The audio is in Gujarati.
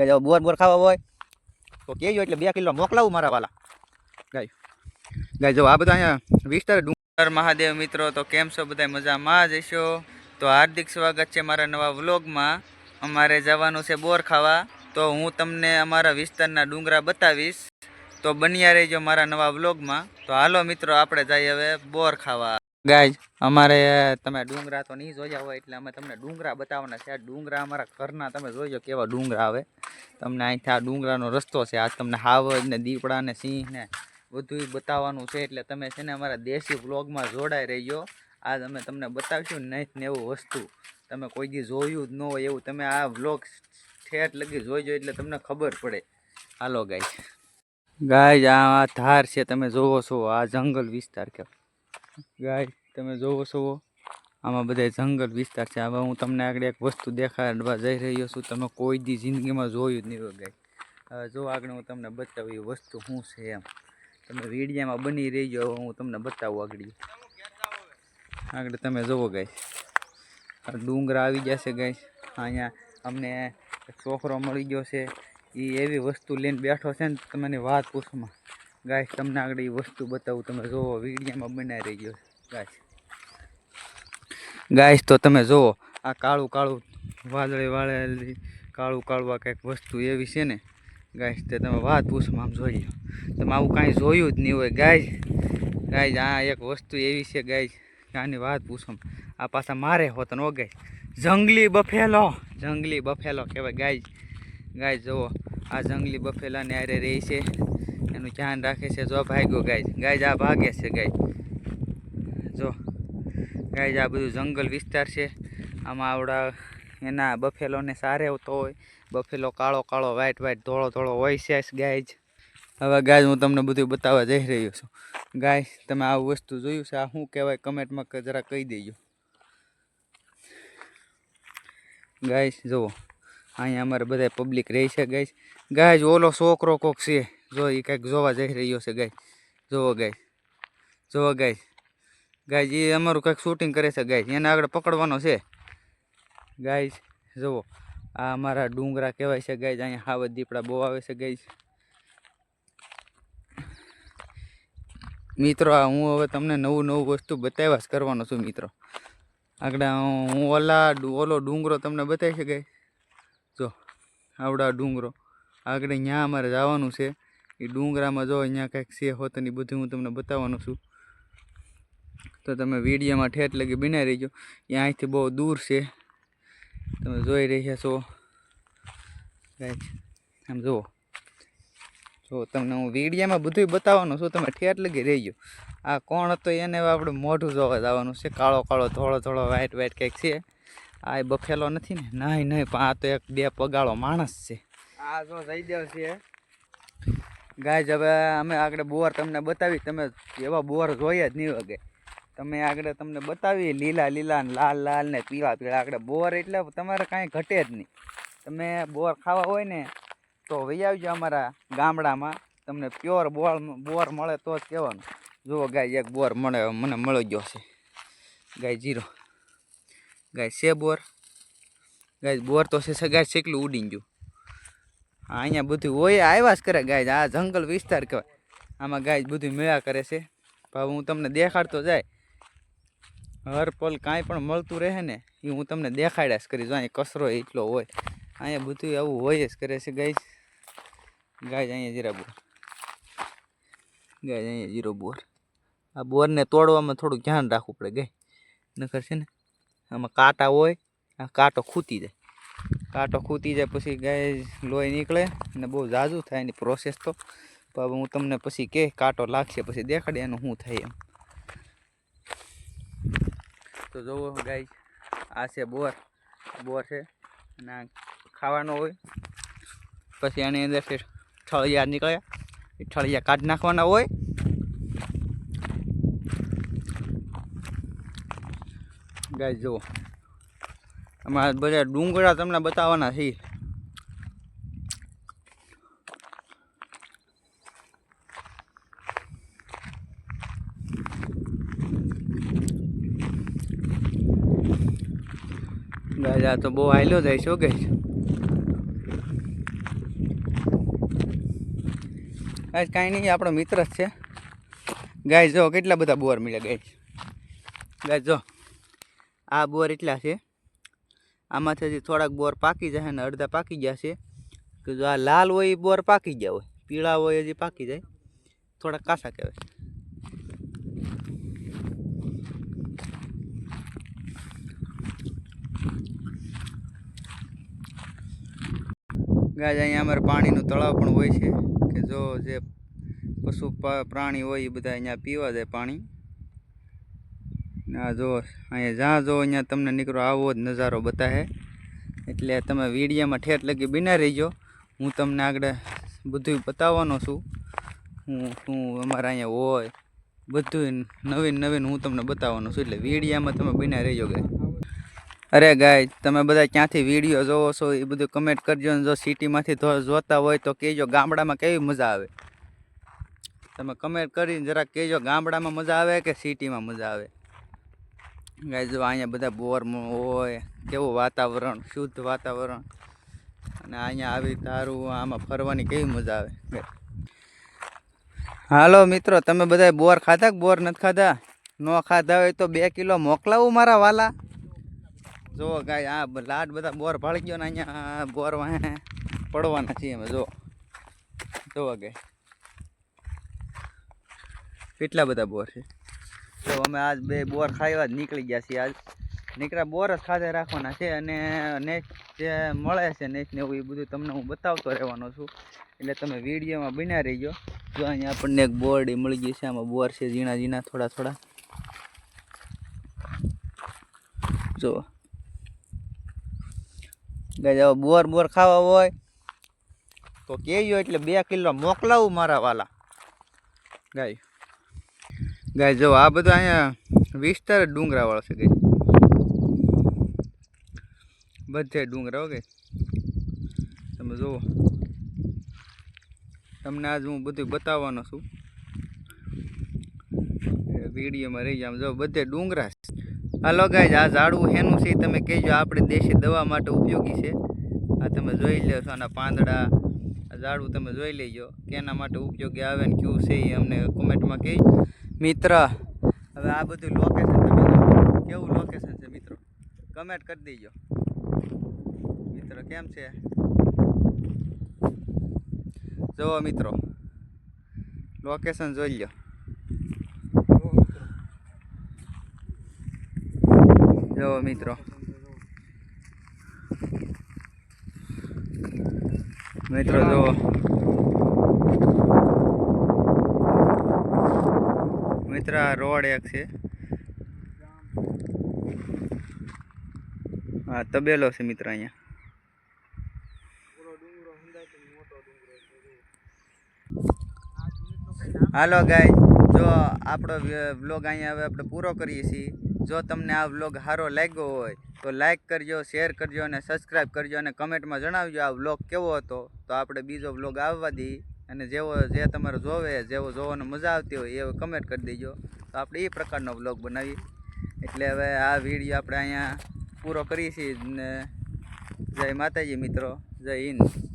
ગાય બોર બોર ખાવા હોય તો કહેજો એટલે 2 કિલો મોકલાવું મારા વાલા ગાય ગાય જો આ બધા અહીંયા વિસ્તાર ડુંગર મહાદેવ મિત્રો તો કેમ છો બધા મજામાં જ હશો તો હાર્દિક સ્વાગત છે મારા નવા વ્લોગમાં અમારે જવાનું છે બોર ખાવા તો હું તમને અમારા વિસ્તારના ડુંગરા બતાવીશ તો બન્યા રહેજો મારા નવા વ્લોગમાં તો હાલો મિત્રો આપણે જઈએ હવે બોર ખાવા ગાય અમારે તમે ડુંગરા તો નહીં જોયા હોય એટલે અમે તમને ડુંગરા બતાવવાના છે આ ડુંગરા અમારા ઘરના તમે જોઈજો કેવા ડુંગરા આવે તમને અહીંથી આ ડુંગરાનો રસ્તો છે આજ તમને હાવજ ને દીપડા ને સિંહ ને બધું બતાવવાનું છે એટલે તમે છે ને અમારા દેશી વ્લોગમાં જોડાઈ રહીજો આજ અમે તમને બતાવીશું નહીં ને એવું વસ્તુ તમે કોઈ દી જોયું જ ન હોય એવું તમે આ વ્લોગ ઠેઠ લગી જોઈજો એટલે તમને ખબર પડે હાલો ગાય આ ધાર છે તમે જોવો છો આ જંગલ વિસ્તાર કે ગાય તમે જોવો છો આમાં બધા જંગલ વિસ્તાર છે હવે હું તમને આગળ એક વસ્તુ દેખાડવા જઈ રહ્યો છું તમે કોઈ દી જિંદગીમાં જોયું જ નહીં હોય ગાય જો આગળ હું તમને બતાવું એ વસ્તુ શું છે એમ તમે વિડીયામાં બની રહીજો હું તમને બતાવું આગળ તમે જોવો ગાય આ ડુંગરા આવી જશે ગાય અહીંયા અમને એક છોકરો મળી ગયો છે એ એવી વસ્તુ લઈને બેઠો છે ને તમને વાત પૂછમાં ગાય તમને આગળ એ વસ્તુ બતાવું તમે જોવો વિડીયામાં બનાવી રહી ગયો ગાય તો તમે જોવો આ કાળું કાળું વાદળી વાળેલી કાળું કાળું આ કંઈક વસ્તુ એવી છે ને ગાય તે તમે વાત પૂછમાં આમ જોઈ લો તમે આવું કાંઈ જોયું જ નહીં હોય ગાય આ એક વસ્તુ એવી છે ગાય આની વાત પૂછો આ પાછા મારે હોત ને ઓ ગાય જંગલી બફેલો કહેવાય ગાય જુઓ આ જંગલી બફેલાને આરે રહી છે એનું ધ્યાન રાખે છે જો ભાગ્યો ગાય આ ભાગે છે જો ગાય આ બધું જંગલ વિસ્તાર છે આમાં આવડા એના બફેલોને સારે આવતો હોય બફેલો કાળો કાળો વ્હાઈટ ધોળો ધોળો હોય છે ગાય હવે ગાય હું તમને બધું બતાવવા જઈ રહ્યો છું ગાય તમે આ વસ્તુ જોયું છે આ શું કહેવાય કમેન્ટમાં જરા કહી દેજો ગાય જુઓ અહીંયા અમારે બધા પબ્લિક રહી છે ગાય ઓલો છોકરો કોક છે જો એ કંઈક જોવા જઈ રહ્યો છે જોવો ગાય એ અમારું કંઈક શૂટિંગ કરે છે ગાય એને આગળ પકડવાનો છે ગાય જુઓ આ અમારા ડુંગરા કહેવાય છે ગાય અહીંયા હાવજ દીપડા બહુ આવે છે ગાય મિત્રો આ હું હવે તમને નવું વસ્તુ બતાવ્યા જ કરવાનો છું મિત્રો આગળ હું ઓલો ડુંગરો તમને બતાવી છે ગાય જો આવડા ડુંગરો આગળ અહીંયા અમારે જવાનું છે એ ડુંગરામાં જો અહીંયા કંઈક છે હોત ને બધું હું તમને બતાવવાનું છું તો તમે વિડીયોમાં ઠેઠ લગી બનાવી રહીજો એ અહીંથી બહુ દૂર છે તમે જોઈ રહ્યા છો આમ જુઓ તમને હું વિડીયોમાં બધું બતાવવાનું છું તમે ઠેઠ લગી રહીજો આ કોણ હતો એને આપણે મોઢું જોવા જવાનું છે કાળો કાળો ધોળો ધોળો વ્હાઈટ કંઈક છે આ એ બફેલો નથી ને નહીં પણ આ તો એક 2 પગાળો માણસ છે આ જો જયદેવ છે ગાય હવે અમે આગળ બોર તમને બતાવી તમે એવા બોર જોયા જ નહીં વગે તમે આગળ તમને બતાવી લીલા ને લાલ ને પીળા આગળ બોર એટલે તમારે કાંઈ ઘટે જ નહીં તમે બોર ખાવા હોય ને તો વહી આવજો અમારા ગામડામાં તમને પ્યોર બોર મળે તો જ કહેવાનું જુઓ ગાય એક બોર મને મળી ગયો છે ગાય જીરો ગાય છે બોર તો છે ગાય શેકલું ઉડી ગયું અહીંયા બધું હોય આવ્યા જ કરે ગાય આ જંગલ વિસ્તાર કહેવાય આમાં ગાય બધું મેળા કરે છે પણ હું તમને દેખાડતો જાય હર પલ કાંઈ પણ મળતું રહે ને એ હું તમને દેખાડ્યા જ કરીશ અહીંયા કચરો એટલો હોય અહીંયા બધું આવું હોય જ કરે છે ગાય અહીંયા જીરો બોર આ બોરને તોડવામાં થોડું ધ્યાન રાખવું પડે ગાય નકર છે ને આમાં કાંટા હોય આ કાંટો ખૂતી જાય પછી ગાય લોહી નીકળે અને બહુ ઝાઝું થાય એની પ્રોસેસ તો હવે હું તમને પછી કે કાંટો લાગશે પછી દેખાડે એનું શું થાય એમ તો જોવો ગાય આ છે બોર છે અને આ ખાવાનો હોય પછી આની અંદર ઠળિયા નીકળ્યા એ ઠળિયા કાઢી નાખવાના હોય ગાય જુઓ અમારા બધા ડુંગરા તમને બતાવવાના છે ગાય આ તો બહુ હાલ્યો જાય છો ગાય ગાય કાંઈ નહીં, આપણો મિત્ર જ છે. ગાય જો કેટલા બધા બોર મળ્યા. ગાય જો આ બોર એટલા છે. આમાંથી હજી થોડાક બોર પાકી જાય ને અડધા પાકી ગયા છે. કે જો આ લાલ હોય એ બોર પાકી ગયા હોય, પીળા હોય હજી પાકી જાય, થોડાક કાસા કહેવાય. ગાય અહીંયા અમારે પાણીનું તળાવ પણ હોય છે કે જો જે પશુ પ્રાણી હોય એ બધા અહીંયા પીવા જાય પાણી. ના જો અહીંયા જ્યાં જો અહીંયા તમને નીકળો આવો જ નજારો બતાવે. એટલે તમે વિડીયોમાં ઠેઠ લગી બિના રહીજો. હું તમને આગળ બધું બતાવવાનો છું. શું અમારા અહીંયા હોય બધું નવીન હું તમને બતાવવાનો છું. એટલે વિડીયોમાં તમે બિના રહીજો ગાય. અરે ગાય તમે બધા ક્યાંથી વિડીયો જોવો છો એ બધું કમેન્ટ કરજો. ને જો સિટીમાંથી જોતા હોય તો કહેજો ગામડામાં કેવી મજા આવે. તમે કમેન્ટ કરીને જરાક કહેજો ગામડામાં મજા આવે કે સિટીમાં મજા આવે. ગાય જો અહીંયા બધા બોર હોય, કેવું વાતાવરણ, શુદ્ધ વાતાવરણ. અને અહીંયા આવી તારું આમાં ફરવાની કેવી મજા આવે. હાલો મિત્રો, તમે બધા બોર ખાધા કે બોર નથી ખાધા? ન ખાધા હોય તો 2 કિલો મોકલાવું મારા વાલા. જો ગાય આ લાડ બધા બોર ભાળી ગયો ને અહીંયા બોર વાહે પડવાના છીએ અમે. જો ગાય કેટલા બધા બોર છે. તો અમે આજ 2 બોર ખાવા જ નીકળી ગયા છીએ. આજ નીકળ્યા બોર જ ખાધે રાખવાના છે. અને નેક્સ્ટ જે મળે છે નેક્સ્ટ ને એવું એ બધું તમને હું બતાવતો રહેવાનો છું. એટલે તમે વિડીયોમાં બન્યા રહીજો. જો અહીંયા આપણને એક બોરડી મળી ગઈ છે. આમાં બોર છે ઝીણા થોડા. જો ગાય બોર ખાવા હોય તો કહેજો, એટલે 2 કિલો મોકલાવું મારા વાલા. ગાય જો આ બધું અહીંયા વિસ્તાર ડુંગરા વાળો છે. ગાય બધે ડુંગરા હો. ગાય તમે જુઓ, તમને આજ હું બધું બતાવવાનો છું. વિડીયોમાં રહી જાવ. જો બધે ડુંગરા. હાલો ગાય આ ઝાડવું હેનું છે તમે કહેજો. આપણે દેશી દવા માટે ઉપયોગી છે. આ તમે જોઈ લો છો. આના પાંદડા, આ ઝાડવું તમે જોઈ લેજો કેના માટે ઉપયોગી આવે ને કયું છે એ અમને કોમેન્ટમાં કહેજો. મિત્ર હવે આ બધું લોકેશન તમે જો કેવું લોકેશન છે મિત્રો, કમેન્ટ કરી દેજો. મિત્ર કેમ છે જુઓ મિત્રો, લોકેશન જોઈ લો. જો મિત્રો જો મિત્ર આ રોડ એક છે. હા તબેલો છે મિત્ર અહીંયા. હાલો ગાય જો આપણો વ્લોગ અહીંયા હવે આપણે પૂરો કરીએ છીએ. જો તમને આ વ્લોગ સારો લાગ્યો હોય તો લાઈક કરજો, શેર કરજો અને સબસ્ક્રાઈબ કરજો. અને કમેન્ટમાં જણાવજો આ વ્લોગ કેવો હતો, તો આપણે બીજો વ્લોગ આવવા દઈએ. અને જે તમારે જેવો જોવાનો મજા આવતી હોય એવો કમેન્ટ કરી દેજો, તો આપણે એ પ્રકારનો વ્લોગ બનાવીએ. એટલે હવે આ વિડીયો આપણે અહીંયા પૂરો કરીએ છીએ. ને જય માતાજી મિત્રો, જય હિન્દ.